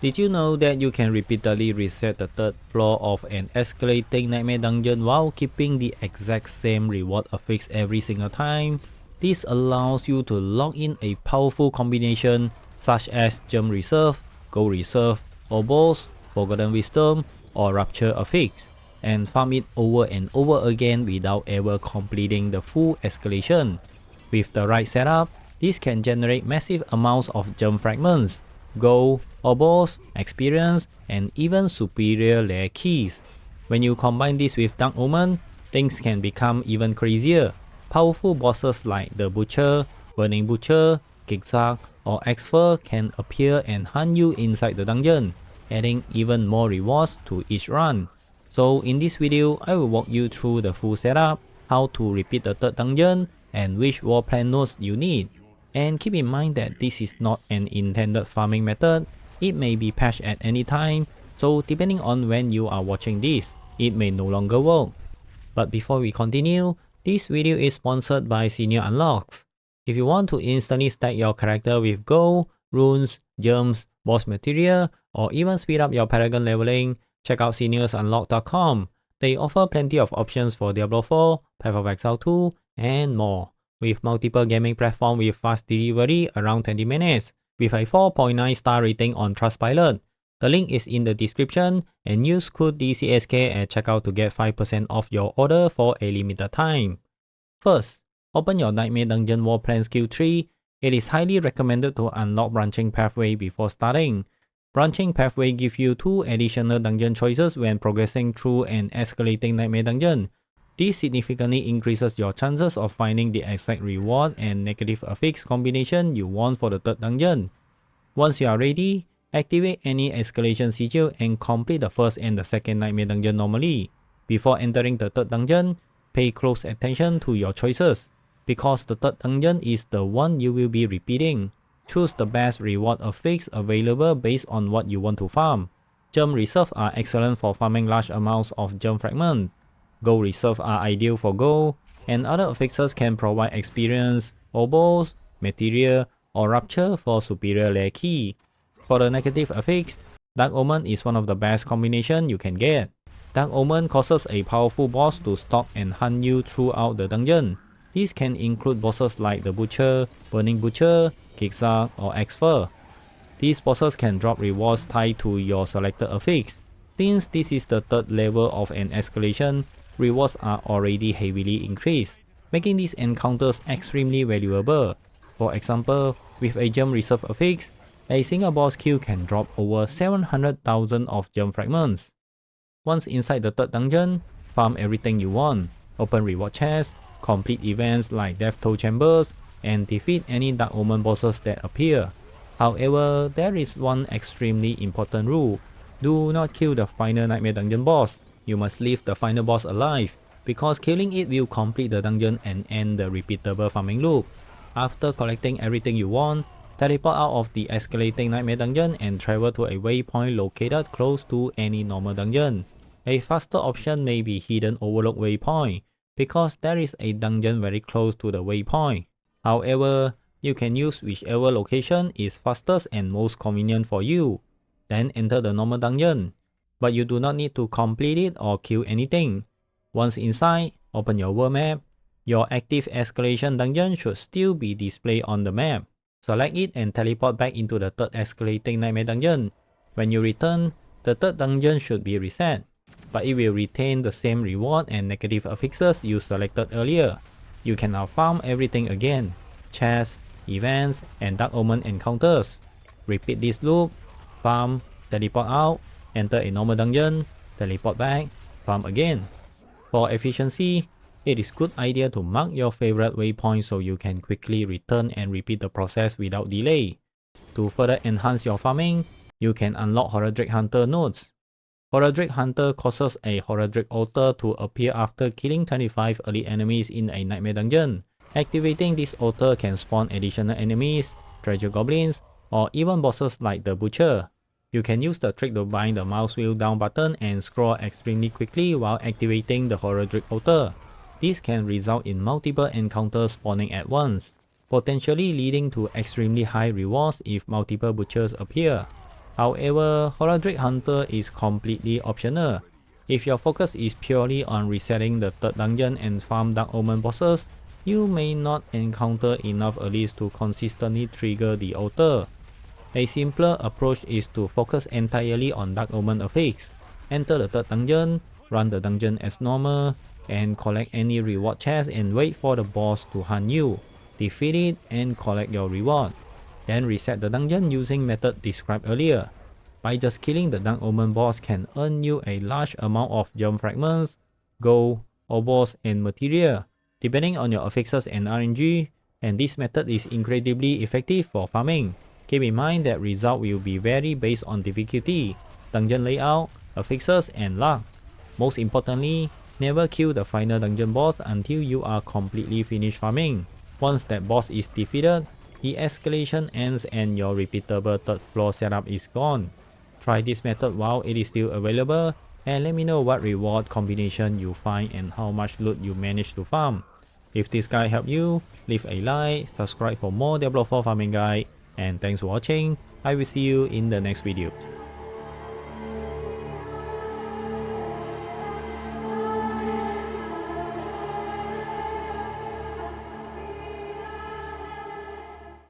Did you know that you can repeatedly reset the third floor of an Escalating Nightmare Dungeon while keeping the exact same reward affix every single time? This allows you to lock in a powerful combination such as Gem Reserve, Gold Reserve, Obols, Forgotten Wisdom, or Rupture affix, and farm it over and over again without ever completing the full escalation. With the right setup, this can generate massive amounts of gem fragments, gold, obols, experience, and even superior lair keys. When you combine this with Dark Omen, things can become even crazier. Powerful bosses like the Butcher, Burning Butcher, Zigzag, or Expert can appear and hunt you inside the dungeon, adding even more rewards to each run. So in this video, I will walk you through the full setup, how to repeat the third dungeon, and which war plan nodes you need. And keep in mind that this is not an intended farming method, it may be patched at any time, so depending on when you are watching this, it may no longer work. But before we continue, this video is sponsored by Senior Unlocks. If you want to instantly stack your character with gold, runes, gems, boss material, or even speed up your paragon leveling, check out seniorsunlock.com. They offer plenty of options for Diablo 4, Path of Exile 2, and more, with multiple gaming platforms with fast delivery around 20 minutes, with a 4.9 star rating on Trustpilot. The link is in the description, and use code DCSK at checkout to get 5% off your order for a limited time. First, open your Nightmare Dungeon War Plan Skill Tree. It is highly recommended to unlock Branching Pathway before starting. Branching Pathway gives you 2 additional dungeon choices when progressing through an Escalating Nightmare Dungeon. This significantly increases your chances of finding the exact reward and negative affix combination you want for the third dungeon. Once you are ready, activate any escalation sigil and complete the first and the second Nightmare Dungeon normally. Before entering the third dungeon, pay close attention to your choices, because the third dungeon is the one you will be repeating. Choose the best reward affix available based on what you want to farm. Gem reserves are excellent for farming large amounts of gem fragments. Gold reserves are ideal for gold, and other affixes can provide experience, obols, material, or rupture for superior lair key. For the negative affix, Dark Omen is one of the best combinations you can get. Dark Omen causes a powerful boss to stalk and hunt you throughout the dungeon. These can include bosses like the Butcher, Burning Butcher, Zigzag, or Expert. These bosses can drop rewards tied to your selected affix. Since this is the third level of an escalation, rewards are already heavily increased, making these encounters extremely valuable. For example, with a gem reserve affix, a single boss kill can drop over 700,000 of gem fragments. Once inside the third dungeon, farm everything you want, open reward chests, complete events like Death Toll Chambers, and defeat any Dark Omen bosses that appear. However, there is one extremely important rule. Do not kill the final Nightmare Dungeon boss. You must leave the final boss alive, because killing it will complete the dungeon and end the repeatable farming loop. After collecting everything you want, teleport out of the Escalating Nightmare Dungeon and travel to a waypoint located close to any normal dungeon. A faster option may be Hidden Overlook Waypoint, because there is a dungeon very close to the waypoint. However, you can use whichever location is fastest and most convenient for you. Then enter the normal dungeon, but you do not need to complete it or kill anything. Once inside, open your world map. Your active escalation dungeon should still be displayed on the map. Select it and teleport back into the third Escalating Nightmare Dungeon. When you return, the third dungeon should be reset, but it will retain the same reward and negative affixes you selected earlier. You can now farm everything again: chests, events, and Dark Omen encounters. Repeat this loop: farm, teleport out, enter a normal dungeon, teleport back, farm again. For efficiency, it is a good idea to mark your favorite waypoint so you can quickly return and repeat the process without delay. To further enhance your farming, you can unlock Horadric Hunter nodes. Horadric Hunter causes a Horadric altar to appear after killing 25 early enemies in a Nightmare Dungeon. Activating this altar can spawn additional enemies, treasure goblins, or even bosses like the Butcher. You can use the trick to bind the mouse wheel down button and scroll extremely quickly while activating the Horadric altar. This can result in multiple encounters spawning at once, potentially leading to extremely high rewards if multiple Butchers appear. However, Horadric Hunter is completely optional. If your focus is purely on resetting the third dungeon and farm Dark Omen bosses, you may not encounter enough elites to consistently trigger the altar. A simpler approach is to focus entirely on Dark Omen affix. Enter the third dungeon, run the dungeon as normal, and collect any reward chest and wait for the boss to hunt you. Defeat it and collect your reward. Then reset the dungeon using method described earlier. By just killing the Dark Omen boss can earn you a large amount of gem fragments, gold, obols, and material, depending on your affixes and RNG, and this method is incredibly effective for farming. Keep in mind that result will be vary based on difficulty, dungeon layout, affixes, and luck. Most importantly, never kill the final dungeon boss until you are completely finished farming. Once that boss is defeated, the escalation ends and your repeatable third floor setup is gone. Try this method while it is still available and let me know what reward combination you find and how much loot you manage to farm. If this guide helped you, leave a like, subscribe for more Diablo 4 farming guide, and thanks for watching. I will see you in the next video.